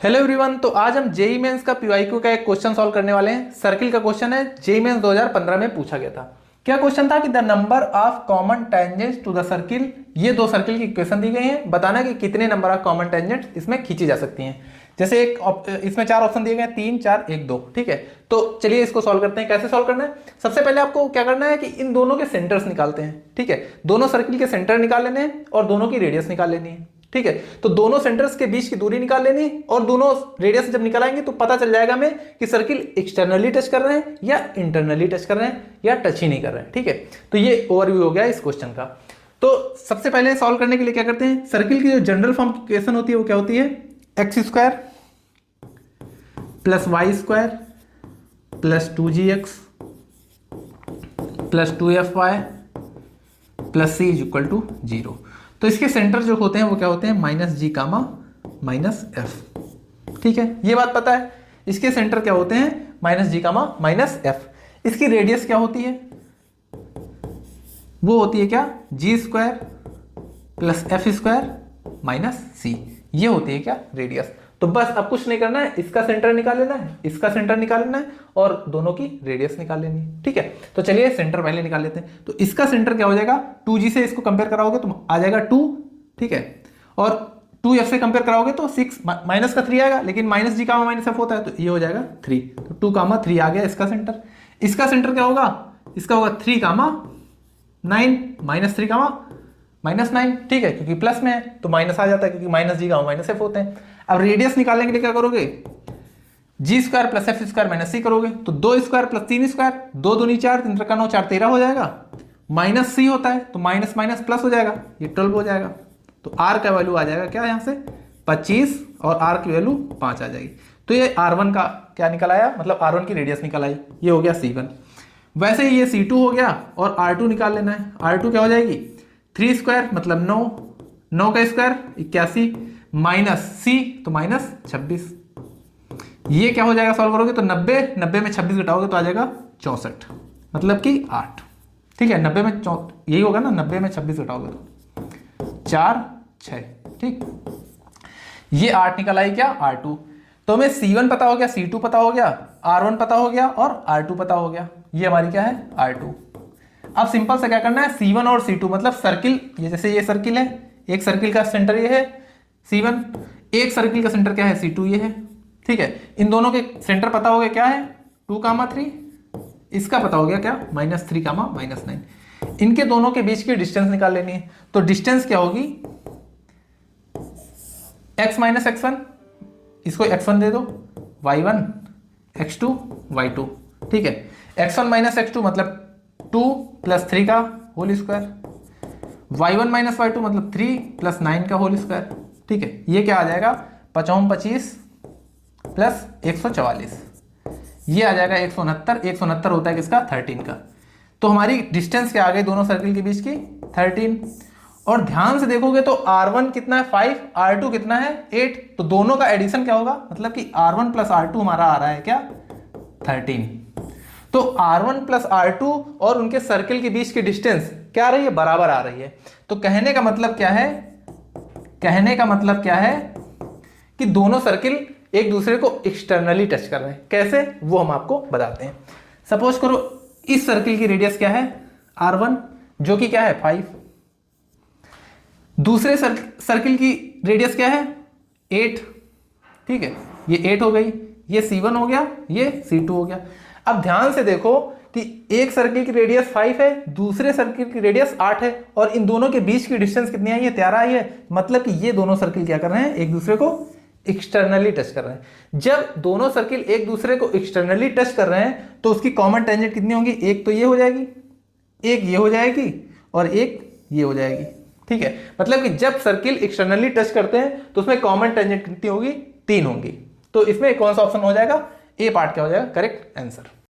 Hello everyone. तो आज हम जेई मेंस का पीवाईक्यू का एक क्वेश्चन सॉल्व करने वाले हैं। सर्किल का क्वेश्चन है, जेई मेंस 2015 में पूछा गया था। क्या क्वेश्चन था कि the number of common tangents to the circle, ये दो सर्किल की इक्वेशन दी गई है, बताना कि कितने नंबर ऑफ कॉमन टेंजेंट्स इसमें खींची जा सकती हैं। जैसे इसमें चार ऑप्शन दिए गए हैं, 3 4 1 2। ठीक है, तो चलिए इसको सॉल्व करते हैं। कैसे सॉल्व करना है, सबसे पहले आपको क्या करना है कि इन दोनों के सेंटर्स निकालते हैं। ठीक है, दोनों सर्किल के सेंटर निकाल लेने हैं और दोनों की रेडियस निकाल लेनी है। ठीक है, तो दोनों सेंटर्स के बीच की दूरी निकाल लेनी है और दोनों रेडियस जब निकालेंगे तो पता चल जाएगा हमें कि सर्किल एक्सटर्नली टच कर रहे हैं या इंटरनली टच कर रहे हैं या टच ही नहीं कर रहे हैं। ठीक है, तो ये ओवरव्यू हो गया इस क्वेश्चन का। तो सबसे पहले सॉल्व करने के लिए क्या करते हैं, सर्किल की जो जनरल फॉर्म की इक्वेशन होती है वो क्या होती है, x square plus y square plus 2gx plus 2fy plus c is equal to 0। तो इसके सेंटर जो होते हैं वो क्या होते हैं, minus g comma minus F. ठीक है, ये बात पता है। इसके सेंटर क्या होते हैं, minus g comma minus f. इसकी रेडियस क्या होती है, वो होती है क्या, g square plus f square minus c. ये होती है क्या, रेडियस। तो बस अब कुछ नहीं करना है, इसका सेंटर निकाल लेना है, इसका सेंटर निकाल लेना है और दोनों की रेडियस निकाल लेनी है। ठीक है, तो चलिए सेंटर पहले निकाल लेते हैं। तो इसका सेंटर क्या हो जाएगा, 2g से इसको कंपेयर कराओगे तो आ जाएगा 2। ठीक है, और 2f से कंपेयर कराओगे तो 6 माइनस का 3 आएगा, लेकिन minus g comma minus F होता है तो ये हो जाएगा 3। तो 2 कामा 3 आ गया इसका सेंटर। इसका सेंटर क्या होगा, इसका होगा 3 कामा 9 माइनस 3 कामा माइनस 9। ठीक है, क्योंकि प्लस में है तो माइनस आ जाता है, क्योंकि minus g comma minus f होते हैं। अब रेडियस निकालने के लिए क्या करोगे, g square plus f square minus c करोगे तो 2 स्क्वायर प्लस 3 स्क्वायर, 2 दूनी 4 3 त्रिका 9 4 13 हो जाएगा। माइनस सी होता है तो माइनस माइनस प्लस हो जाएगा, ये 12 हो जाएगा। तो आर का वैल्यू आ जाएगा क्या, यहाँ से 25 और आर की वैल्यू 5 आ जाएगी। तो ये R1 का क्या निकल आया, मतलब R1 की रेडियस निकल आई, ये हो गया C1। वैसे ही ये C2 हो गया और R2 निकाल लेना है। R2 क्या हो जाएगी, 3 स्क्वायर मतलब 9, 9 का स्क्वायर 81 माइनस सी तो माइनस 26। ये क्या हो जाएगा, सॉल्व करोगे तो 90 90 में 26 घटाओगे तो आ जाएगा 64, मतलब कि 8। ठीक है, 90 में यही होगा ना, 90 में 26 घटाओगे तो 4 6। ठीक, ये 8 निकल आई क्या, R2। तो हमें C1 पता हो गया, C2 पता हो गया, R1 पता हो गया और R2 पता हो गया। ये हमारी क्या है, R2। अब सिंपल से क्या करना है, C1 और C2 मतलब सर्किल, ये जैसे ये सर्किल है, एक सर्किल का सेंटर ये है C1, एक सर्किल का सेंटर क्या है C2 ये है। ठीक है, इन दोनों के सेंटर पता हो गया क्या है, 2 कामा 3, इसका पता हो गया क्या, माइनस 3 कामा माइनस 9। इनके दोनों के बीच की डिस्टेंस निकाल लेनी है। तो डिस्टेंस क्या होगी, x माइनस x1, इसको x1 दे दो, y1 x2 y2। ठीक है, x1 माइनस x2 मतलब 2 प्लस 3 का whole square, y1 minus y2 मतलब 3 प्लस 9 का होल स्क्वायर। ठीक है, ये क्या आ जाएगा, 55 25 प्लस 144, ये आ जाएगा 169। 169 होता है किसका, 13 का। तो हमारी डिस्टेंस क्या आ गई दोनों सर्किल के बीच की, 13। और ध्यान से देखोगे तो R1 कितना है 5, R2 कितना है 8, तो दोनों का एडिशन क्या होगा, मतलब कि R1 प्लस R2 हमारा आ रहा है क्या, 13। तो R1 प्लस R2 और उनके सर्किल के बीच की डिस्टेंस क्या आ रही है, बराबर आ रही है। तो कहने का मतलब क्या है, कहने का मतलब क्या है कि दोनों सर्किल एक दूसरे को एक्सटर्नली टच कर रहे हैं। कैसे, वो हम आपको बताते हैं। सपोज करो इस सर्किल की रेडियस क्या है, R1, जो कि क्या है 5। दूसरे सर्किल की रेडियस क्या है 8। ठीक है, ये 8 हो गई, ये C1 हो गया, ये C2 हो गया। अब ध्यान से देखो कि एक सर्किल की रेडियस 5 है, दूसरे सर्किल की रेडियस 8 है और इन दोनों के बीच की डिस्टेंस कितनी आई है, 13 आई है। मतलब कि ये दोनों सर्किल क्या कर रहे हैं, एक दूसरे को एक्सटर्नली टच कर रहे हैं। जब दोनों सर्किल एक दूसरे को एक्सटर्नली टच कर रहे हैं तो उसकी कॉमन टेंजेंट कितनी होगी, एक तो ये हो जाएगी, एक ये हो जाएगी और एक ये हो जाएगी। ठीक है, मतलब कि जब सर्किल एक्सटर्नली टच करते हैं तो उसमें कॉमन टेंजेंट कितनी होगी, 3 होंगी। तो इसमें कौन सा ऑप्शन हो जाएगा, ए पार्ट क्या हो जाएगा करेक्ट आंसर।